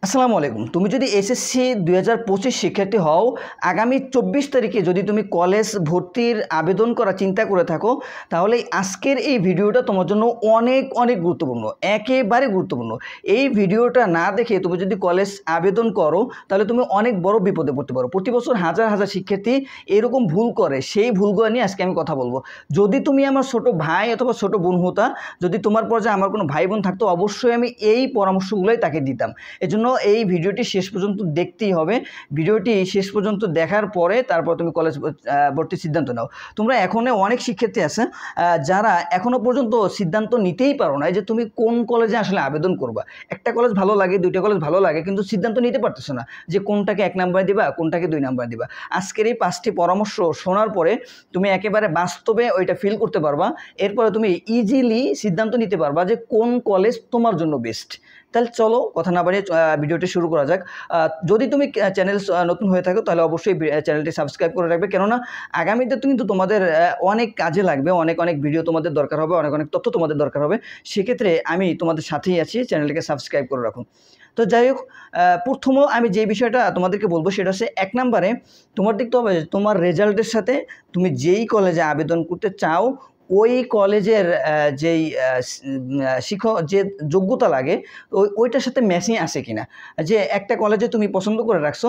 আসসালামু আলাইকুম। তুমি যদি এসএসসি 2025 শিক্ষার্থী হও, আগামী 24 তারিখে যদি তুমি কলেজ ভর্তির আবেদন করার চিন্তা করে থাকো, তাহলে আজকের এই ভিডিওটা তোমার জন্য অনেক অনেক গুরুত্বপূর্ণ, একেবারে গুরুত্বপূর্ণ। এই ভিডিওটা না দেখে তুমি যদি কলেজ আবেদন করো, তাহলে তুমি অনেক বড় বিপদে পড়তে পারো। প্রতি বছর হাজার হাজার শিক্ষার্থী এরকম ভুল করে, সেই ভুলগুলো নিয়ে আজকে আমি কথা বলবো। যদি তুমি আমার ছোট ভাই অথবা ছোট বোন হতা, যদি তোমার পর্যায়ে আমার কোনো ভাই বোন থাকতো, অবশ্যই আমি এই পরামর্শগুলোই তাকে দিতাম। এজন্য এই ভিডিওটি শেষ পর্যন্ত দেখতেই হবে। ভিডিওটি শেষ পর্যন্ত দেখার পরে তারপর তুমি কলেজ ভর্তির সিদ্ধান্ত নাও। তোমরা এখনো অনেক শিক্ষার্থী আছে যারা এখনো পর্যন্ত সিদ্ধান্ত নিতেই পারো না যে তুমি কোন কলেজে আসলে আবেদন করবা। একটা কলেজ ভালো লাগে, দুইটা কলেজ ভালো লাগে, কিন্তু সিদ্ধান্ত নিতে পারতেছো না যে কোনটাকে 1 নাম্বার দিবা, কোনটাকে 2 নাম্বার দিবা। আজকের এই 5টি পরামর্শ শোনার পরে তুমি একেবারে বাস্তবে ওইটা ফিল করতে পারবা। এরপরে তুমি ইজিলি সিদ্ধান্ত নিতে পারবা যে কোন কলেজ তোমার জন্য বেস্ট। তাহলে চলো কথা না বাড়িয়ে ভিডিওটি শুরু করা যাক। যদি তুমি চ্যানেল নতুন হয়ে থাকো, তাহলে অবশ্যই চ্যানেলটি সাবস্ক্রাইব করে রাখবে, কেননা আগামীতে কিন্তু তোমাদের অনেক কাজে লাগবে, অনেক অনেক ভিডিও তোমাদের দরকার হবে, অনেক অনেক তথ্য তোমাদের দরকার হবে। সেক্ষেত্রে আমি তোমাদের সাথেই আছি, চ্যানেলটিকে সাবস্ক্রাইব করে রাখুন। তো যাই হোক, প্রথমে আমি যে বিষয়টা তোমাদেরকে বলবো সেটা হচ্ছে, 1 নম্বরে তোমার দেখতে হবে তোমার রেজাল্টের সাথে তুমি যেই কলেজে আবেদন করতে চাও ওই কলেজের যেই শিক্ষক যে যোগ্যতা লাগে ওইটার সাথে ম্যাচিং আসে কিনা। যে একটা কলেজে তুমি পছন্দ করে রাখছো,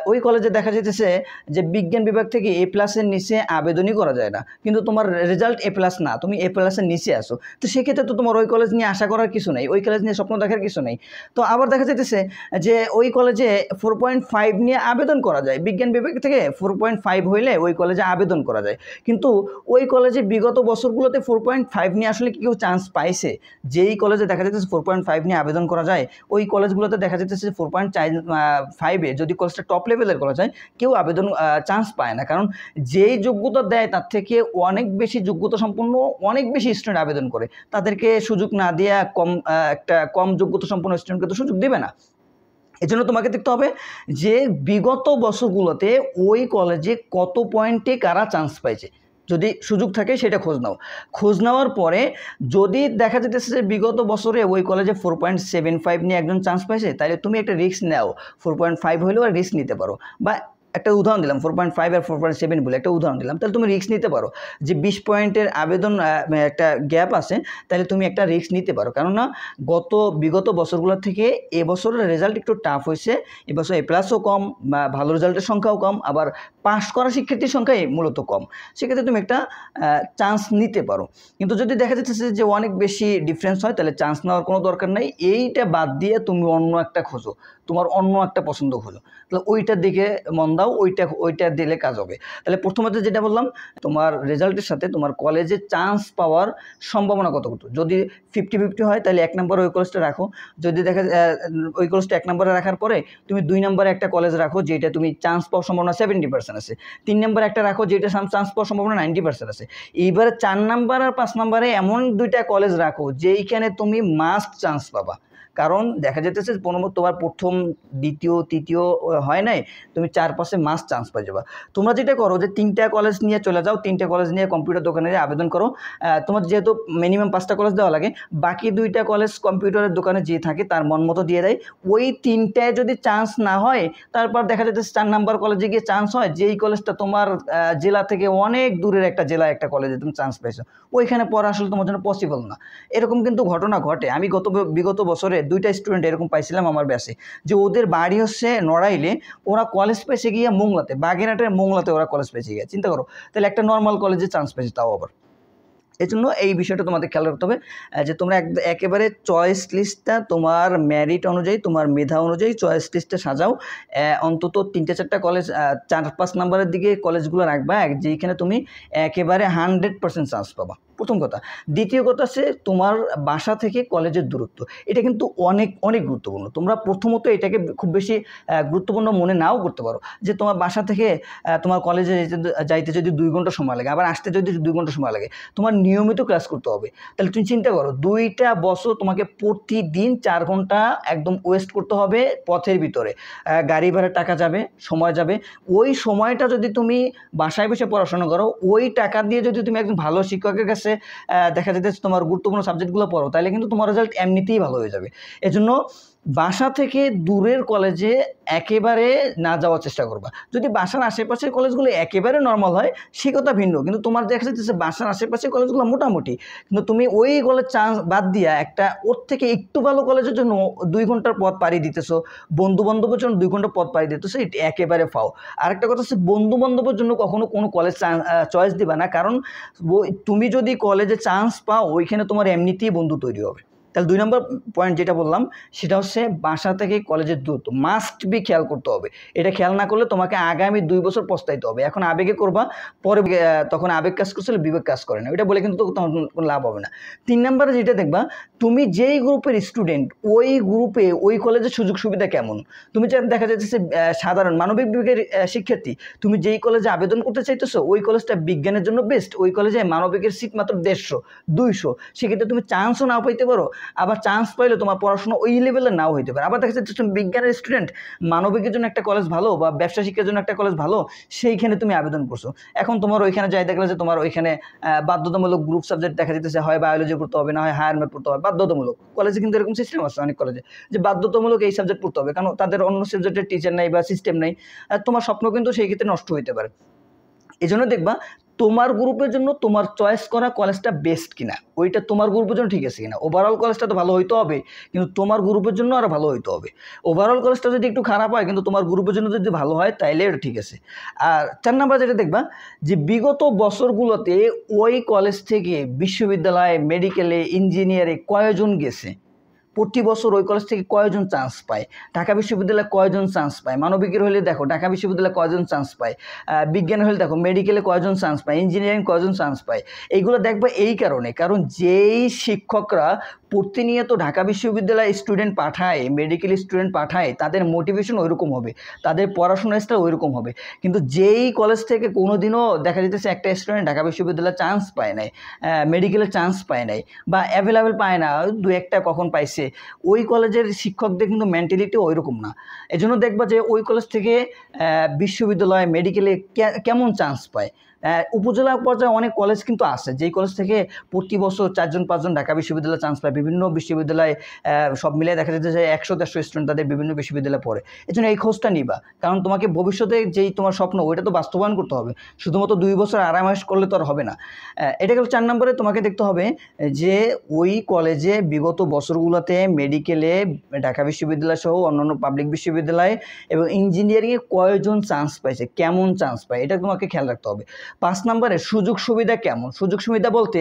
ওই কলেজে দেখা যেতেছে যে বিজ্ঞান বিভাগ থেকে A+-এর নিচে আবেদনই করা যায় না, কিন্তু তোমার রেজাল্ট A+ না, তুমি A+-এর নিচে আসো। তো সেক্ষেত্রে তো তোমার ওই কলেজ নিয়ে আশা করার কিছু নেই, ওই কলেজ নিয়ে স্বপ্ন দেখার কিছু নেই। তো আবার দেখা যেতেছে যে ওই কলেজে 4.5 নিয়ে আবেদন করা যায়, বিজ্ঞান বিভাগ থেকে 4.5 হইলে ওই কলেজে আবেদন করা যায়, কিন্তু ওই কলেজে বিগত বছরগুলোতে 4.5 নিয়ে আসলে কি কেউ চান্স পাইছে? যেই কলেজে দেখা যাচ্ছে 4.5 নিয়ে আবেদন করা যায়, ওই কলেজগুলোতে দেখা যাচ্ছে 4.5-এ যদি কলেজটা টপ লেভেলের কলেজ হয়, কেউ আবেদন চান্স পায় না। কারণ যেই যোগ্যতা দেয় তার থেকে অনেক বেশি যোগ্যতা সম্পন্ন অনেক বেশি স্টুডেন্ট আবেদন করে, তাদেরকে সুযোগ না দিয়ে একটা কম যোগ্যতা সম্পন্ন স্টুডেন্টকে তো সুযোগ দেবে না। এজন্য তোমাকে দেখতে হবে যে বিগত বছরগুলোতে ওই কলেজে কত পয়েন্টে কারা চান্স পাইছে। যদি সুযোগ থাকে সেটা খোঁজ নাও। খোঁজ নেওয়ার পরে যদি দেখা যেতেছে যে বিগত বছরে ওই কলেজে 4.75 নিয়ে একজন চান্স পাইছে, তাহলে তুমি একটা রিস্ক নাও। 4.5 হলেও রিস্ক নিতে পারো, বা একটা উদাহরণ দিলাম 4.5 আর 4.7 বলে একটা উদাহরণ দিলাম, তাহলে তুমি রিস্ক নিতে পারো যে 20 পয়েন্টের আবেদন একটা গ্যাপ আছে, তাহলে তুমি একটা রিস্ক নিতে পারো। কেননা বিগত বছরগুলোর থেকে এবছরের রেজাল্ট একটু টাফ হয়েছে। এবছর A+ও কম, বা ভালো রেজাল্টের সংখ্যাও কম, আবার পাস করা শিক্ষার্থীর সংখ্যাই মূলত কম। সেক্ষেত্রে তুমি একটা চান্স নিতে পারো। কিন্তু যদি দেখা যাচ্ছে যে অনেক বেশি ডিফারেন্স হয়, তাহলে চান্স নেওয়ার কোনো দরকার নেই। এইটা বাদ দিয়ে তুমি অন্য একটা খোঁজো, তোমার অন্য একটা পছন্দ খোঁজো, তাহলে ওইটার দিকে মন দাও, ওইটা দিলে কাজ হবে। তাহলে প্রথমত যেটা বললাম, তোমার রেজাল্টের সাথে তোমার কলেজে চান্স পাওয়ার সম্ভাবনা কত। যদি 50-50 হয়, তাহলে 1 নম্বরে ওই কলেজটা রাখো। যদি দেখা ওই কলেজটা 1 নম্বরে রাখার পরে তুমি 2 নম্বরে একটা কলেজ রাখো যেটা তুমি চান্স পাওয়ার সম্ভাবনা 70% আছে। 3 নম্বরে একটা রাখো যেটা চান্স পাওয়ার সম্ভাবনা 90% আছে। এইবারে 4 নম্বর আর 5 নম্বরে এমন 2টা কলেজ রাখো যেইখানে তুমি মাস্ট চান্স পাবা। কারণ দেখা যেতেছে তোমার প্রথম, দ্বিতীয়, তৃতীয় হয় নাই, তুমি 4-5-এ মাস্ট চান্স পাই যাবা। তোমরা যেটা করো যে 3টা কলেজ নিয়ে চলে যাও, 3টা কলেজ নিয়ে কম্পিউটার দোকানে আবেদন করো। তোমার যেহেতু মিনিমাম 5টা কলেজ দেওয়া লাগে, বাকি 2টা কলেজ কম্পিউটারের দোকানে যে থাকে তার মন মতো দিয়ে দেয়। ওই 3টায় যদি চান্স না হয়, তারপর দেখা যাচ্ছে 4 নাম্বার কলেজে গিয়ে চান্স হয়, যেই কলেজটা তোমার জেলা থেকে অনেক দূরের একটা জেলায় একটা কলেজে তুমি চান্স পাইছো, ওইখানে পড়া আসলে তোমার জন্য পসিবল না। এরকম কিন্তু ঘটনা ঘটে। আমি বিগত বছরে 2টা স্টুডেন্ট এরকম পাইছিলাম আমার ব্যাচে, যে ওদের বাড়ি হচ্ছে নড়াইলে, ওরা কলেজ পেয়েছে গিয়ে মোংলাতে, বাগেরহাটের মোংলাতে ওরা কলেজ পেয়েছে গিয়ে। চিন্তা করো, তাহলে একটা নর্মাল কলেজে চান্স পেয়েছে, তাও আবার। এজন্য এই বিষয়টা তোমাদের খেয়াল রাখতে হবে যে তোমরা একেবারে চয়েস লিস্টটা তোমার মেরিট অনুযায়ী, তোমার মেধা অনুযায়ী চয়েস লিস্টটা সাজাও। অন্তত 3-4টা কলেজ 4-5 নম্বরের দিকে কলেজগুলো রাখবা যেখানে তুমি একেবারে 100% চান্স পাবা, প্রথম কথা। দ্বিতীয় কথা হচ্ছে তোমার বাসা থেকে কলেজের দূরত্ব। এটা কিন্তু অনেক অনেক গুরুত্বপূর্ণ। তোমরা প্রথমত এটাকে খুব বেশি গুরুত্বপূর্ণ মনে নাও করতে পারো, যে তোমার বাসা থেকে তোমার কলেজে যাইতে যদি 2 ঘন্টা সময় লাগে, আবার আসতে যদি 2 ঘন্টা সময় লাগে, তোমার নিয়মিত ক্লাস করতে হবে। তাহলে তুমি চিন্তা করো, 2টা বছর তোমাকে প্রতিদিন 4 ঘন্টা একদম ওয়েস্ট করতে হবে পথের ভিতরে। গাড়ি ভাড়ার টাকা যাবে, সময় যাবে। ওই সময়টা যদি তুমি বাসায় বসে পড়াশোনা করো, ওই টাকা দিয়ে যদি তুমি একজন ভালো শিক্ষকের কাছে দেখা যেতে তোমার গুরুত্বপূর্ণ সাবজেক্টগুলো পড়ো, তাহলে কিন্তু তোমার রেজাল্ট এমনিতেই ভালো হয়ে যাবে। এজন্য বাসা থেকে দূরের কলেজে একেবারে না যাওয়ার চেষ্টা করবা। যদি বাসার আশেপাশের কলেজগুলো একেবারে নর্মাল হয় সে কথা ভিন্ন, কিন্তু তোমার দেখা যাচ্ছে বাসার আশেপাশের কলেজগুলো মোটামুটি, কিন্তু তুমি ওই কলেজ চান্স বাদ দিয়া একটা ওর থেকে একটু ভালো কলেজের জন্য 2 ঘন্টার পথ পাড়ি দিতেছো, বন্ধু বান্ধবের জন্য 2 ঘন্টা পথ পাড়ি দিতেছো, এটা একেবারে ফাও। আরেকটা কথা হচ্ছে বন্ধু বান্ধবের জন্য কখনো কোনো কলেজ চয়েস দিবা না, কারণ তুমি যদি কলেজে চান্স পাও ওইখানে তোমার এমনিতেই বন্ধু তৈরি হবে। তাহলে 2 নম্বর পয়েন্ট যেটা বললাম সেটা হচ্ছে বাসা থেকে কলেজের দূরত্ব মাস্ট বি খেয়াল করতে হবে। এটা খেয়াল না করলে তোমাকে আগামী 2 বছর পস্তাইতে হবে। এখন আবেগে করবা, পরে তখন আবেগ কাজ করছিল, বিবেক কাজ করে না, এটা বলে কিন্তু তখন কোনো লাভ হবে না। 3 নম্বরে যেটা দেখবা, তুমি যেই গ্রুপের স্টুডেন্ট ওই গ্রুপে ওই কলেজের সুযোগ সুবিধা কেমন। তুমি দেখা যাচ্ছে সাধারণ মানবিক বিভাগের শিক্ষার্থী, তুমি যেই কলেজে আবেদন করতে চাইতেছো ওই কলেজটা বিজ্ঞানের জন্য বেস্ট, ওই কলেজে মানবিকের সিট মাত্র 150 200, সেক্ষেত্রে তুমি চান্সও নাও পাইতে পারো, আবার চান্স পাইলে তোমার পড়াশোনা ওই লেভেলে নাও হইতে পারে। আবার দেখা যাচ্ছে তুমি বিজ্ঞানের স্টুডেন্ট, মানবিকের জন্য একটা কলেজ ভালো বা ব্যবসা শিক্ষার জন্য একটা কলেজ ভালো, সেইখানে তুমি আবেদন করছো। এখন তোমার ওইখানে যাই দেখলে যে তোমার ওইখানে বাধ্যতামূলক গ্রুপ সাবজেক্ট দেখা যেতেছে, হয় বায়োলজি পড়তে হবে, না হয় হায়ার ম্যাথ পড়তে হবে, বাধ্যতামূলক। কলেজে কিন্তু এরকম সিস্টেম আছে অনেক কলেজে যে বাধ্যতামূলক এই সাবজেক্ট পড়তে হবে, কারণ তাদের অন্য সাবজেক্টের টিচার নেই বা সিস্টেম নেই। তোমার স্বপ্ন কিন্তু সেই ক্ষেত্রে নষ্ট হইতে পারে। এই জন্য দেখবা তোমার গ্রুপের জন্য তোমার চয়েস করা কলেজটা বেস্ট কিনা, ওইটা তোমার গ্রুপের জন্য ঠিক আছে কিনা। ওভারঅল কলেজটা তো ভালো হইতে হবে, কিন্তু তোমার গ্রুপের জন্য আরও ভালো হইতে হবে। ওভারঅল কলেজটা যদি একটু খারাপ হয় কিন্তু তোমার গ্রুপের জন্য যদি ভালো হয় তাইলে এটা ঠিক আছে। আর 4 নাম্বার যেটা দেখবা যে বিগত বছরগুলোতে ওই কলেজ থেকে বিশ্ববিদ্যালয়ে, মেডিকেলে, ইঞ্জিনিয়ারে কয়জন গেছে, প্রতি বছর ওই কলেজ থেকে কয়জন চান্স পায়, ঢাকা বিশ্ববিদ্যালয়ে কয়জন চান্স পায়, মানবিকের হলে দেখো ঢাকা বিশ্ববিদ্যালয়ে কয়জন চান্স পায়, বিজ্ঞান হলে দেখো মেডিকেলে কয়জন চান্স পায়, ইঞ্জিনিয়ারিং কয়জন চান্স পায়। এইগুলো দেখবা এই কারণে, কারণ যেই শিক্ষকরা প্রতিনিয়ত ঢাকা বিশ্ববিদ্যালয়ে স্টুডেন্ট পাঠায়, মেডিকেল স্টুডেন্ট পাঠায়, তাদের মোটিভেশন ওইরকম হবে, তাদের পড়াশোনার স্টাইল ওইরকম হবে। কিন্তু যেই কলেজ থেকে কোনোদিনও দেখা যেতেছে একটা স্টুডেন্ট ঢাকা বিশ্ববিদ্যালয়ে চান্স পায় নাই, মেডিকেলে চান্স পায় নাই বা অ্যাভেলেবেল পায় না, 2-1টা কখন পাইছে, ওই কলেজের শিক্ষকদের কিন্তু মেন্টালিটি ওইরকম না। এজন্য দেখবা যে ওই কলেজ থেকে বিশ্ববিদ্যালয়, মেডিকেলে কেমন চান্স পায়। উপজেলা পর্যায়ে অনেক কলেজ কিন্তু আছে যেই কলেজ থেকে প্রতি বছর 4-5জন ঢাকা বিশ্ববিদ্যালয়ে চান্স পায়। বিভিন্ন বিশ্ববিদ্যালয়ে সব মিলিয়ে দেখা যাচ্ছে যে 100-150 স্টুডেন্ট তাদের বিভিন্ন বিশ্ববিদ্যালয়ে পড়ে। এই জন্য এই খোঁজটা নিবা, কারণ তোমাকে ভবিষ্যতে যেই তোমার স্বপ্ন ওইটা তো বাস্তবায়ন করতে হবে, শুধুমাত্র 2 বছর আরামাস করলে তো আর হবে না। এটা গেল 4 নম্বরে। তোমাকে দেখতে হবে যে ওই কলেজে বিগত বছরগুলোতে মেডিকেলে, ঢাকা বিশ্ববিদ্যালয় সহ অন্যান্য পাবলিক বিশ্ববিদ্যালয়ে এবং ইঞ্জিনিয়ারিংয়ে কয়জন চান্স পাইছে, কেমন চান্স পায়, এটা তোমাকে খেয়াল রাখতে হবে। 5 নম্বরে সুযোগ সুবিধা কেমন। সুযোগ সুবিধা বলতে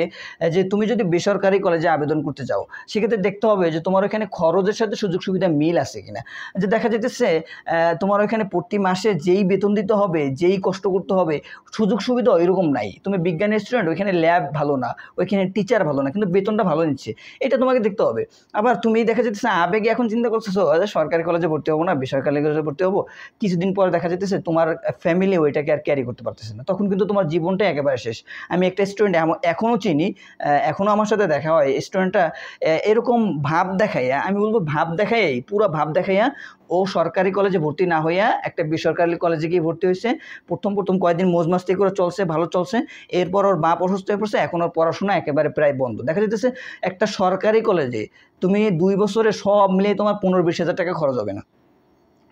যে তুমি যদি বেসরকারি কলেজে আবেদন করতে যাও সেক্ষেত্রে দেখতে হবে যে তোমার ওখানে খরচের সাথে সুযোগ সুবিধা মিল আছে কিনা। যে দেখা যেতেছে তোমার ওখানে প্রতি মাসে যেই বেতন দিতে হবে, যেই কষ্ট করতে হবে, সুযোগ সুবিধা ওইরকম নাই। তুমি বিজ্ঞানের স্টুডেন্ট, ওইখানে ল্যাব ভালো না, ওইখানে টিচার ভালো না, কিন্তু বেতনটা ভালো নিচ্ছে, এটা তোমাকে দেখতে হবে। আবার তুমি দেখা যেতেছে আবেগে এখন চিন্তা করতেছো সরকারি কলেজে ভর্তি হবো না, বেসরকারি কলেজে ভর্তি হবো, কিছুদিন পরে দেখা যেতেছে তোমার ফ্যামিলি ওইটাকে আর ক্যারি করতে পারতেছে না, তখন কিন্তু তোমার জীবনটা একেবারে শেষ। আমি একটা স্টুডেন্ট এখনও চিনি, এখনও আমার সাথে দেখা হয়, স্টুডেন্টটা এরকম ভাব দেখাইয়া, আমি বলবো ভাব দেখাইয়াই, পুরো ভাব দেখাইয়া ও সরকারি কলেজে ভর্তি না হইয়া একটা বেসরকারি কলেজে গিয়ে ভর্তি হয়েছে। প্রথম কয়েকদিন মৌজ মাস্তি করে চলছে, ভালো চলছে, এরপর ওর বাপ অসুস্থ হয়ে পড়ছে, এখন ওর পড়াশোনা একেবারে প্রায় বন্ধ। দেখা যেতেছে একটা সরকারি কলেজে তুমি 2 বছরে সব মিলিয়ে তোমার 15-20 হাজার টাকা খরচ হবে না।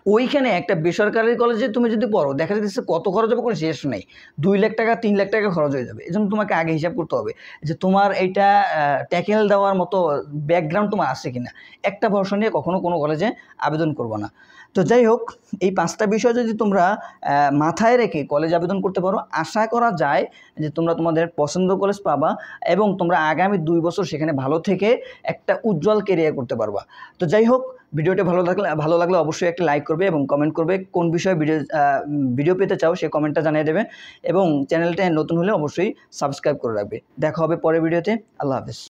ওইখানে একটা বেসরকারি কলেজে তুমি যদি পড়ো দেখা যাচ্ছে কত খরচ হবে কোনো শেষ নেই, 2 লাখ টাকা 3 লাখ টাকা খরচ হয়ে যাবে। এই জন্য তোমাকে আগে হিসাব করতে হবে যে তোমার এইটা ট্যাকেল দেওয়ার মতো ব্যাকগ্রাউন্ড তোমার আছে কিনা। একটা ভরসা নিয়ে কখনো কোনো কলেজে আবেদন করবো না। তো যাই হোক, এই 5টা বিষয় যদি তোমরা মাথায় রেখে কলেজ আবেদন করতে পারো, আশা করা যায় যে তোমরা তোমাদের পছন্দ কলেজ পাবা এবং তোমরা আগামী 2 বছর সেখানে ভালো থেকে একটা উজ্জ্বল ক্যারিয়ার করতে পারবা। তো যাই হোক, ভিডিওটি ভালো লাগলে অবশ্যই একটা লাইক করবে এবং কমেন্ট করবে, কোন বিষয়ে ভিডিও পেতে চাও সেই কমেন্টটা জানিয়ে দেবে এবং চ্যানেলটা নতুন হলে অবশ্যই সাবস্ক্রাইব করে রাখবে। দেখা হবে পরের ভিডিওতে। আল্লাহ হাফেজ।